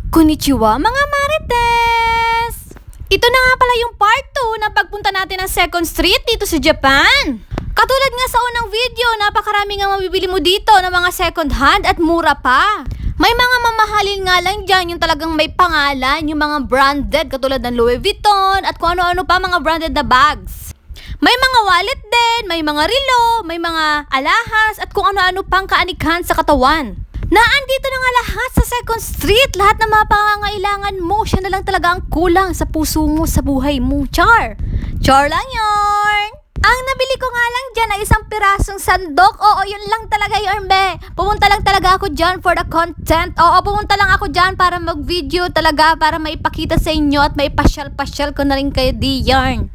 Konnichiwa mga marites! Ito na nga pala yung part 2 ng pagpunta natin ng Second Street dito sa Japan. Katulad nga sa unang video, napakarami nga mabibili mo dito ng mga second hand at mura pa. May mga mamahalin nga lang dyan, yung talagang may pangalan, yung mga branded katulad ng Louis Vuitton at kung ano-ano pa mga branded na bags. May mga wallet din, may mga relo, may mga alahas at kung ano-ano pang kaanikan sa katawan. Naandito na nga lahat sa Second Street, lahat ng mga pangangailangan mo, siya na lang talaga ang kulang sa puso mo, sa buhay mo. Char! Char lang yarn! Ang nabili ko nga lang dyan ay isang pirasong sandok. Oo, yun lang talaga yarn, be. Pumunta lang talaga ako dyan for the content. Oo, pumunta lang ako dyan para mag-video talaga, para maipakita sa inyo at maipasyal-pasyal ko na rin kayo di yarn.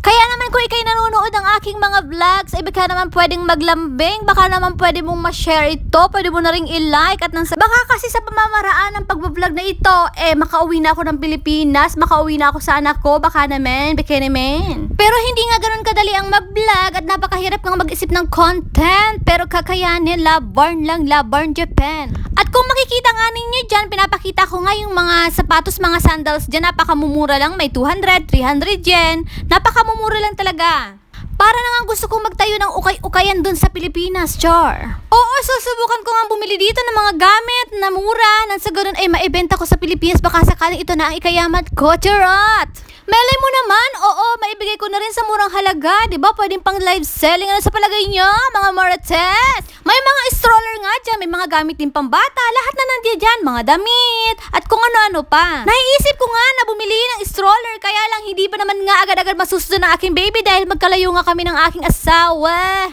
Kaya naman kung ikay nanonood ng aking mga vlogs, ay baka naman pwedeng maglambing, baka naman pwede mong ma-share ito, pwede mo na ring i-like at baka kasi sa pamamaraan ng pag-vlog na ito, makauwi na ako ng Pilipinas, makauwi na ako sa anak ko, baka naman. Pero hindi nga ganun kadali ang mag-vlog at napakahirap kang mag-isip ng content, pero kakayanin, Labarn lang, Labarn Japan. At kung makikita nga ninyo dyan, pinapakita ko nga yung mga sapatos, mga sandals dyan, napakamumura lang, may 200, 300 yen, napakamumura lang talaga. Para na nga gusto kong magtayo ng ukay-ukayan dun sa Pilipinas, char. Oo, susubukan ko nga bumili dito ng mga gamit na mura, nang sa ganun ay maibenta ko sa Pilipinas, baka sakaling ito na ang ikayamat ko, charot. Melay mo naman, oo, maibigay ko na rin sa murang halaga, di ba? Pwedeng pang live selling, ano sa palagay nyo, mga marites? May mga stroller nga dyan, may mga gamit din pang bata, lahat na nandiyan dyan, mga damit, at kung ano-ano pa. Naiisip ko nga na bumili ng stroller, kaya lang hindi pa naman nga agad-agad masusunod ng aking baby dahil magkalayo nga kami ng aking asawa.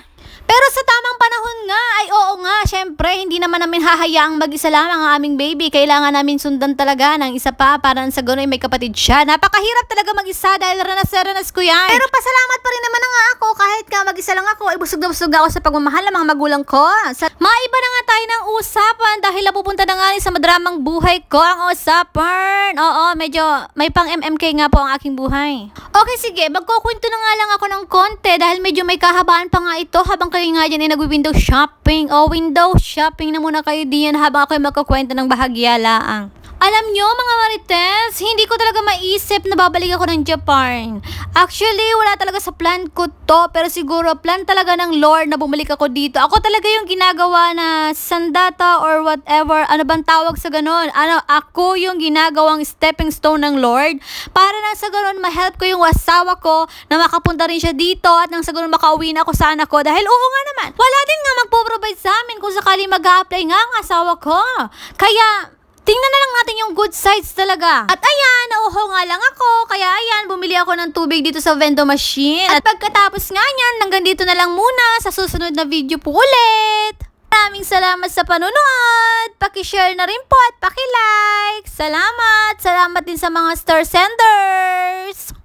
Pero sa tamang panahon nga, ay oo nga, syempre, hindi naman namin hahayaang mag-isa lang ang aming baby. Kailangan namin sundan talaga ng isa pa para sa gano'n ay may kapatid siya. Napakahirap talaga mag-isa dahil ranas ko yan. Pero pasalamat pa rin naman nga ako kahit ka mag-isa lang ako, ay busog na busog ako sa pagmamahal ng mga magulang ko. Maiba na nga tayo ng usapan dahil napupunta na nga rin sa madramang buhay ko ang usapan. Oo, medyo may pang MMK nga po ang aking buhay. Okay, sige, magkukwento na nga lang ako ng konti dahil medyo may kahabaan pa nga ito habang kayo nga dyan ay nag-window shopping. O, window shopping na muna kayo diyan habang ako ay magkukwento ng bahagya laang. Alam nyo mga marites, hindi ko talaga maisip na babalik ako ng Japan. Actually, wala talaga sa plan ko to, pero siguro plan talaga ng Lord na bumalik ako dito. Ako talaga yung ginagawa na sandata or whatever, ano bang tawag sa ganon? Ako yung ginagawang stepping stone ng Lord para nang sa ganon ma-help ko yung asawa ko na makapunta rin siya dito at nang sa ganon makauwi na ako sa anak ko. Dahil oo nga naman, wala din nga magpo-provide sa amin kung sakali mag-a-apply nga ang asawa ko. Kaya tingnan na lang natin yung good sides talaga. At ayan, nauho nga lang ako. Kaya ayan, bumili ako ng tubig dito sa vending machine. At pagkatapos nga niyan, hanggang dito na lang muna. Sa susunod na video po ulit. Maraming salamat sa panonood. Paki-share na rin po at paki-like. Salamat. Salamat din sa mga star senders.